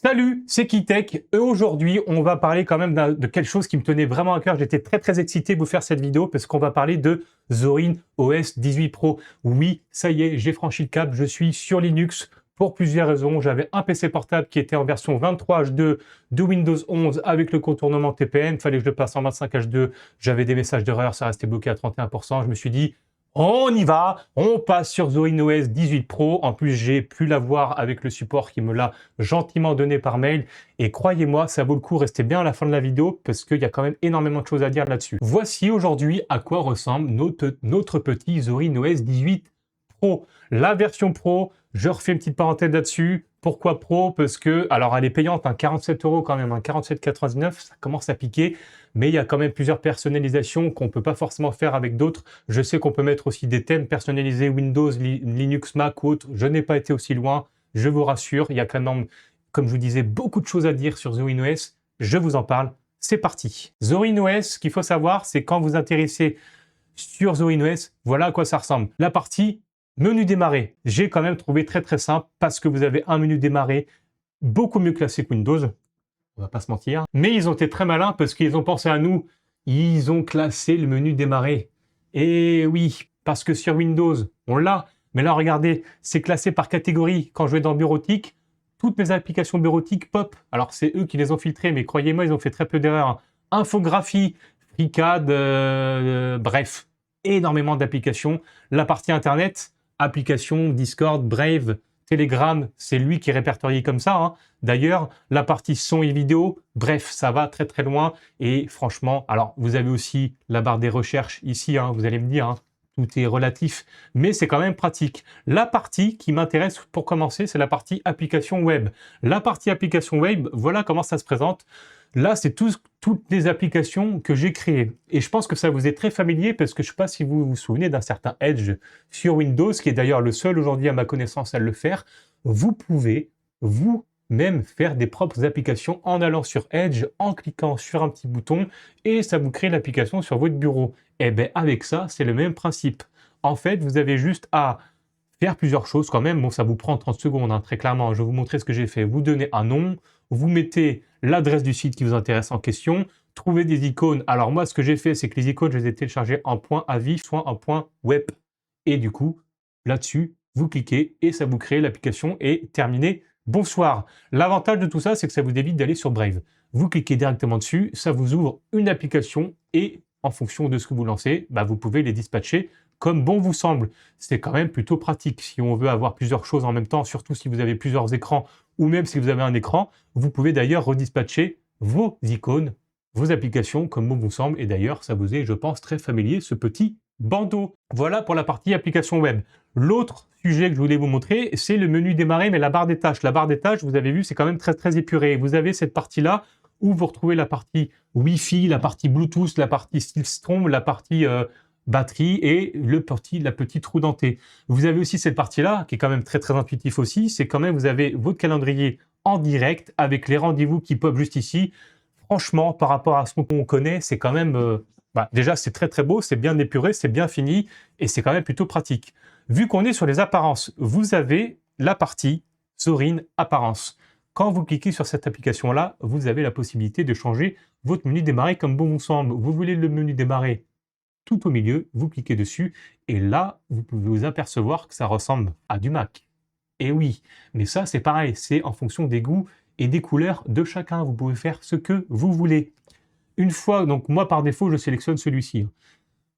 Salut, c'est Kitech et aujourd'hui on va parler quand même de quelque chose qui me tenait vraiment à cœur. J'étais très excité de vous faire cette vidéo parce qu'on va parler de Zorin OS 18 Pro. Oui, ça y est, j'ai franchi le cap, je suis sur Linux pour plusieurs raisons. J'avais un PC portable qui était en version 23 H2 de Windows 11 avec le contournement TPM, il fallait que je le passe en 25 H2, j'avais des messages d'erreur, ça restait bloqué à 31%, je me suis dit on y va, on passe sur Zorin OS 18 Pro. En plus, j'ai pu l'avoir avec le support qui me l'a gentiment donné par mail. Et croyez-moi, ça vaut le coup, restez bien à la fin de la vidéo parce qu'il y a quand même énormément de choses à dire là-dessus. Voici aujourd'hui à quoi ressemble notre petit Zorin OS 18 Pro. La version Pro, je refais une petite parenthèse là-dessus. Pourquoi Pro? Parce que, alors elle est payante, 47 € quand même, 47,99 €, ça commence à piquer. Mais il y a quand même plusieurs personnalisations qu'on ne peut pas forcément faire avec d'autres. Je sais qu'on peut mettre aussi des thèmes personnalisés Windows, Linux, Mac ou autres. Je n'ai pas été aussi loin, je vous rassure. Il y a quand même, comme je vous disais, beaucoup de choses à dire sur Zorin OS. Je vous en parle, c'est parti. Zorin OS, ce qu'il faut savoir, c'est quand vous intéressez sur Zorin OS, voilà à quoi ça ressemble. La partie menu démarrer, j'ai quand même trouvé très simple parce que vous avez un menu démarrer beaucoup mieux classé que Windows. On va pas se mentir. Mais ils ont été très malins parce qu'ils ont pensé à nous. Ils ont classé le menu démarrer. Et oui, parce que sur Windows, on l'a. Mais là, regardez, c'est classé par catégorie. Quand je vais dans bureautique, toutes mes applications bureautiques pop. Alors, c'est eux qui les ont filtrées, mais croyez-moi, ils ont fait très peu d'erreurs. Infographie, FreeCAD, bref, énormément d'applications. La partie Internet, applications, Discord, Brave, Telegram, c'est lui qui est répertorié comme ça. Hein. D'ailleurs, la partie son et vidéo, bref, ça va très loin. Et franchement, alors vous avez aussi la barre des recherches ici, hein, vous allez me dire, hein, tout est relatif, mais c'est quand même pratique. La partie qui m'intéresse pour commencer, c'est la partie application web. La partie application web, voilà comment ça se présente. Là, c'est toutes les applications que j'ai créées. Et je pense que ça vous est très familier parce que je ne sais pas si vous vous souvenez d'un certain Edge sur Windows, qui est d'ailleurs le seul aujourd'hui à ma connaissance à le faire. Vous pouvez vous-même faire des propres applications en allant sur Edge, en cliquant sur un petit bouton et ça vous crée l'application sur votre bureau. Et bien avec ça, c'est le même principe. En fait, vous avez juste à faire plusieurs choses quand même. Bon, ça vous prend 30 secondes, hein, très clairement. Je vais vous montrer ce que j'ai fait. Vous donnez un nom, vous mettez l'adresse du site qui vous intéresse en question, trouvez des icônes. Alors moi, ce que j'ai fait, c'est que les icônes, je les ai téléchargées en .avi, soit en .web. Et du coup, là-dessus, vous cliquez et ça vous crée l'application et terminé. Bonsoir. L'avantage de tout ça, c'est que ça vous évite d'aller sur Brave. Vous cliquez directement dessus, ça vous ouvre une application et en fonction de ce que vous lancez, bah, vous pouvez les dispatcher comme bon vous semble. C'est quand même plutôt pratique. Si on veut avoir plusieurs choses en même temps, surtout si vous avez plusieurs écrans ou même si vous avez un écran, vous pouvez d'ailleurs redispatcher vos icônes, vos applications comme bon vous semble. Et d'ailleurs, ça vous est, je pense, très familier, ce petit bandeau. Voilà pour la partie application web. L'autre sujet que je voulais vous montrer, c'est le menu démarrer, mais la barre des tâches. La barre des tâches, vous avez vu, c'est quand même très épuré. Vous avez cette partie-là où vous retrouvez la partie Wi-Fi, la partie Bluetooth, la partie Stillstrom, la partie batterie et la petite roue dentée. Vous avez aussi cette partie-là, qui est quand même très intuitif aussi, c'est quand même, vous avez votre calendrier en direct avec les rendez-vous qui pop juste ici. Franchement, par rapport à ce qu'on connaît, c'est quand même... déjà, c'est très beau, c'est bien épuré, c'est bien fini et c'est quand même plutôt pratique. Vu qu'on est sur les apparences, vous avez la partie Zorin Apparence. Quand vous cliquez sur cette application-là, vous avez la possibilité de changer votre menu démarrer comme bon vous semble. Vous voulez le menu démarrer tout au milieu, vous cliquez dessus et là, vous pouvez vous apercevoir que ça ressemble à du Mac. Et oui, mais ça, c'est pareil, c'est en fonction des goûts et des couleurs de chacun. Vous pouvez faire ce que vous voulez. Une fois, donc moi par défaut, je sélectionne celui-ci.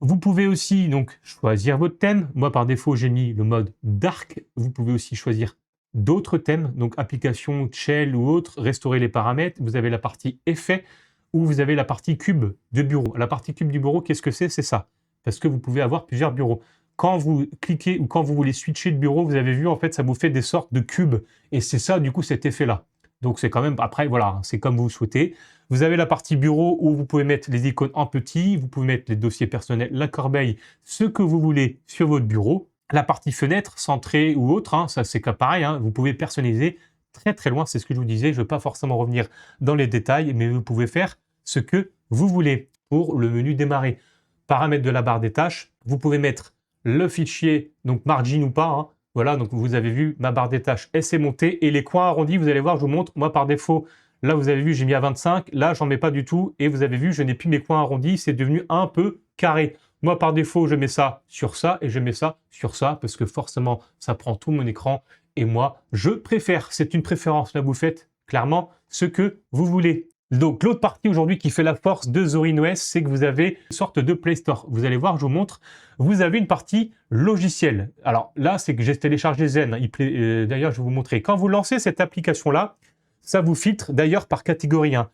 Vous pouvez aussi donc choisir votre thème. Moi par défaut, j'ai mis le mode Dark. Vous pouvez aussi choisir d'autres thèmes, donc application, shell ou autre, restaurer les paramètres. Vous avez la partie effet où vous avez la partie cube de bureau. La partie cube du bureau, qu'est-ce que c'est? C'est ça. Parce que vous pouvez avoir plusieurs bureaux. Quand vous cliquez ou quand vous voulez switcher de bureau, vous avez vu, en fait, ça vous fait des sortes de cubes. Et c'est ça, du coup, cet effet-là. Donc, c'est quand même, après, voilà, c'est comme vous souhaitez. Vous avez la partie bureau où vous pouvez mettre les icônes en petit, vous pouvez mettre les dossiers personnels, la corbeille, ce que vous voulez sur votre bureau. La partie fenêtre, centrée ou autre, hein, ça c'est pareil, hein, vous pouvez personnaliser très loin, c'est ce que je vous disais, je ne vais pas forcément revenir dans les détails, mais vous pouvez faire ce que vous voulez pour le menu démarrer. Paramètres de la barre des tâches, vous pouvez mettre le fichier, donc margin ou pas, hein, Voilà, donc vous avez vu, ma barre des tâches, elle s'est montée. Et les coins arrondis, vous allez voir, je vous montre, moi par défaut, là vous avez vu, j'ai mis à 25. Là, j'en mets pas du tout. Et vous avez vu, je n'ai plus mes coins arrondis. C'est devenu un peu carré. Moi, par défaut, je mets ça sur ça et je mets ça sur ça parce que forcément, ça prend tout mon écran. Et moi, je préfère. C'est une préférence. Là, vous faites clairement ce que vous voulez. Donc, l'autre partie aujourd'hui qui fait la force de Zorin OS, c'est que vous avez une sorte de Play Store. Vous allez voir, je vous montre, vous avez une partie logicielle. Alors là, c'est que j'ai téléchargé Zen. D'ailleurs, je vais vous montrer. Quand vous lancez cette application-là, ça vous filtre d'ailleurs par catégorie 1.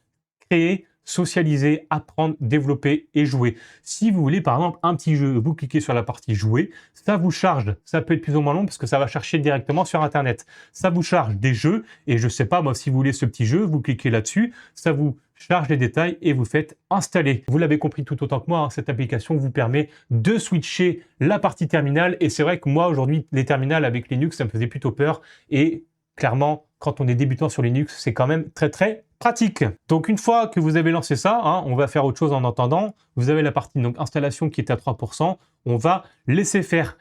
Créer, socialiser, apprendre, développer et jouer. Si vous voulez par exemple un petit jeu, vous cliquez sur la partie jouer, ça vous charge, ça peut être plus ou moins long parce que ça va chercher directement sur internet. Ça vous charge des jeux et je sais pas moi si vous voulez ce petit jeu, vous cliquez là-dessus, ça vous charge les détails et vous faites installer. Vous l'avez compris tout autant que moi, hein, cette application vous permet de switcher la partie terminale et c'est vrai que moi aujourd'hui les terminales avec Linux ça me faisait plutôt peur et clairement quand on est débutant sur Linux c'est quand même très pratique. Donc une fois que vous avez lancé ça, hein, on va faire autre chose en attendant. Vous avez la partie donc installation qui est à 3%. On va laisser faire.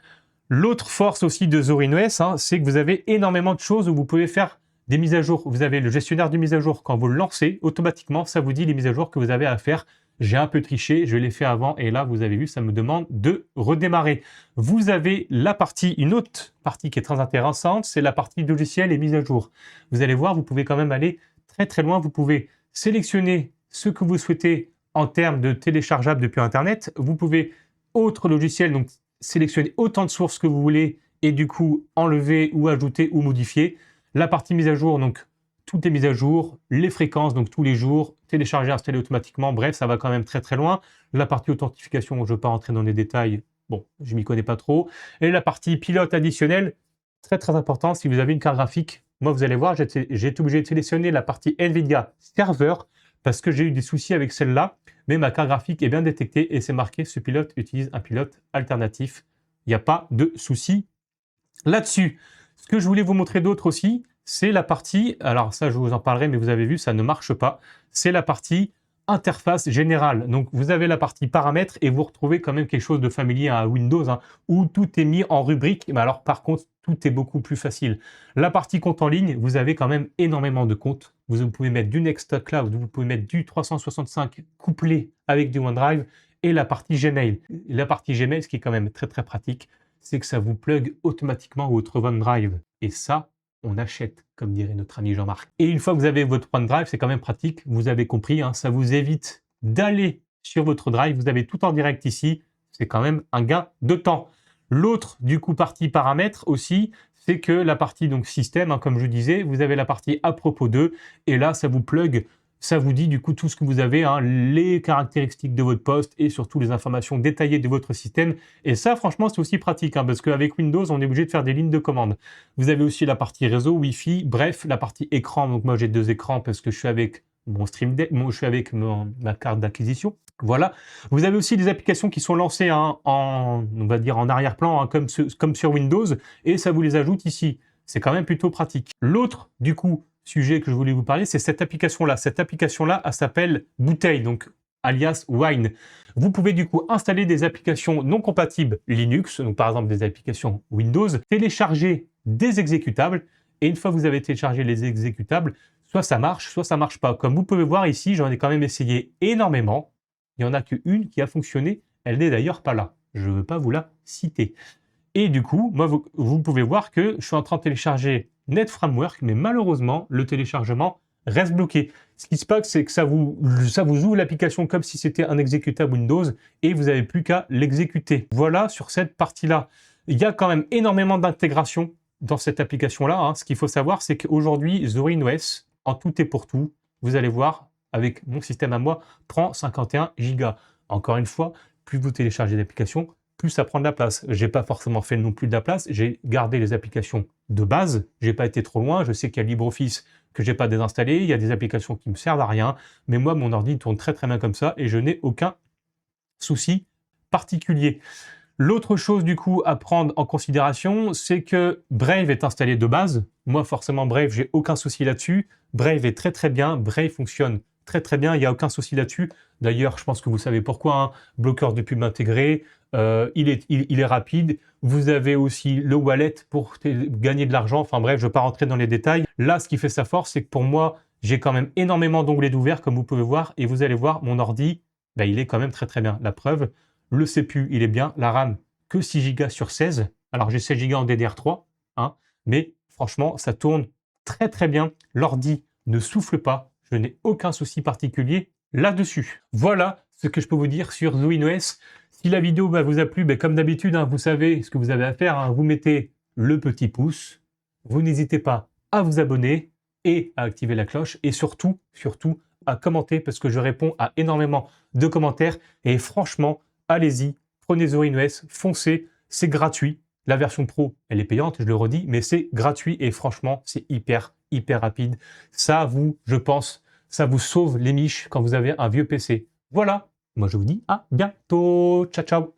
L'autre force aussi de Zorin OS, hein, c'est que vous avez énormément de choses où vous pouvez faire des mises à jour. Vous avez le gestionnaire de mise à jour. Quand vous le lancez, automatiquement, ça vous dit les mises à jour que vous avez à faire. J'ai un peu triché, je l'ai fait avant et là, vous avez vu, ça me demande de redémarrer. Vous avez la partie, une autre partie qui est très intéressante, c'est la partie logiciel et mise à jour. Vous allez voir, vous pouvez quand même aller très loin. Vous pouvez sélectionner ce que vous souhaitez en termes de téléchargeable depuis Internet. Vous pouvez, autre logiciel, donc sélectionner autant de sources que vous voulez et du coup enlever ou ajouter ou modifier. La partie mise à jour, donc toutes les mises à jour, les fréquences, donc tous les jours, télécharger, installer automatiquement. Bref, ça va quand même très loin. La partie authentification, je ne veux pas rentrer dans les détails. Bon, je m'y connais pas trop. Et la partie pilote additionnel, très important, si vous avez une carte graphique. Moi, vous allez voir, j'ai été obligé de sélectionner la partie NVIDIA serveur parce que j'ai eu des soucis avec celle-là, mais ma carte graphique est bien détectée et c'est marqué ce pilote utilise un pilote alternatif. Il n'y a pas de souci là-dessus. Ce que je voulais vous montrer d'autre aussi, c'est la partie, alors ça je vous en parlerai, mais vous avez vu, ça ne marche pas, c'est la partie interface générale. Donc vous avez la partie paramètres et vous retrouvez quand même quelque chose de familier à Windows, hein, où tout est mis en rubrique, mais alors par contre tout est beaucoup plus facile. La partie compte en ligne, vous avez quand même énormément de comptes. Vous pouvez mettre du Nextcloud, vous pouvez mettre du 365 couplé avec du OneDrive et la partie Gmail. La partie Gmail, ce qui est quand même très pratique, c'est que ça vous plug automatiquement votre OneDrive. Et ça, on achète, comme dirait notre ami Jean-Marc. Et une fois que vous avez votre OneDrive, c'est quand même pratique. Vous avez compris, hein, ça vous évite d'aller sur votre Drive. Vous avez tout en direct ici. C'est quand même un gain de temps. L'autre, du coup, partie paramètres aussi, c'est que la partie donc système, hein, comme je disais, vous avez la partie à propos d'eux. Et là, ça vous plug. Ça vous dit du coup tout ce que vous avez, hein, les caractéristiques de votre poste et surtout les informations détaillées de votre système. Et ça, franchement, c'est aussi pratique hein, parce qu'avec Windows, on est obligé de faire des lignes de commande. Vous avez aussi la partie réseau, Wi-Fi, bref, la partie écran. Donc moi, j'ai 2 écrans parce que je suis avec mon Stream Deck, je suis avec ma carte d'acquisition. Voilà. Vous avez aussi des applications qui sont lancées hein, on va dire en arrière-plan, hein, comme sur Windows, et ça vous les ajoute ici. C'est quand même plutôt pratique. L'autre, du coup, sujet que je voulais vous parler, c'est cette application-là. Cette application-là, elle s'appelle Bouteille, donc alias Wine. Vous pouvez du coup installer des applications non compatibles Linux, donc par exemple des applications Windows, télécharger des exécutables, et une fois que vous avez téléchargé les exécutables, soit ça marche pas. Comme vous pouvez voir ici, j'en ai quand même essayé énormément. Il n'y en a qu'une qui a fonctionné, elle n'est d'ailleurs pas là. Je ne veux pas vous la citer. Et du coup, moi, vous pouvez voir que je suis en train de télécharger NetFramework, mais malheureusement, le téléchargement reste bloqué. Ce qui se passe, c'est que ça vous ouvre l'application comme si c'était un exécutable Windows et vous n'avez plus qu'à l'exécuter. Voilà sur cette partie-là. Il y a quand même énormément d'intégration dans cette application-là. Hein. Ce qu'il faut savoir, c'est qu'aujourd'hui, Zorin OS, en tout et pour tout, vous allez voir, avec mon système à moi, prend 51 Go. Encore une fois, plus vous téléchargez d'applications, plus ça prend de la place. J'ai pas forcément fait non plus de la place, j'ai gardé les applications de base, j'ai pas été trop loin, je sais qu'il y a LibreOffice que j'ai pas désinstallé, il y a des applications qui me servent à rien, mais moi mon ordi tourne très bien comme ça et je n'ai aucun souci particulier. L'autre chose du coup à prendre en considération, c'est que Brave est installé de base. Moi forcément Brave, j'ai aucun souci là-dessus. Brave est très bien, Brave fonctionne très bien, il n'y a aucun souci là-dessus. D'ailleurs, je pense que vous savez pourquoi, hein. Bloqueur de pub intégré, il est rapide. Vous avez aussi le wallet pour gagner de l'argent. Enfin bref, je ne vais pas rentrer dans les détails. Là, ce qui fait sa force, c'est que pour moi, j'ai quand même énormément d'onglets d'ouvert, comme vous pouvez voir. Et vous allez voir, mon ordi, ben, il est quand même très très bien. La preuve, le CPU, il est bien. La RAM, que 6 Go sur 16. Alors, j'ai 16 Go en DDR3, hein, mais franchement, ça tourne très très bien. L'ordi ne souffle pas. Je n'ai aucun souci particulier là-dessus. Voilà ce que je peux vous dire sur ZorinOS. Si la vidéo vous a plu, comme d'habitude, hein, vous savez ce que vous avez à faire. Hein, vous mettez le petit pouce. Vous n'hésitez pas à vous abonner et à activer la cloche. Et surtout, à commenter parce que je réponds à énormément de commentaires. Et franchement, allez-y, prenez ZorinOS, foncez, c'est gratuit. La version pro, elle est payante, je le redis, mais c'est gratuit et franchement, c'est hyper rapide. Ça, je pense, ça vous sauve les miches quand vous avez un vieux PC. Voilà, moi je vous dis à bientôt. Ciao, ciao.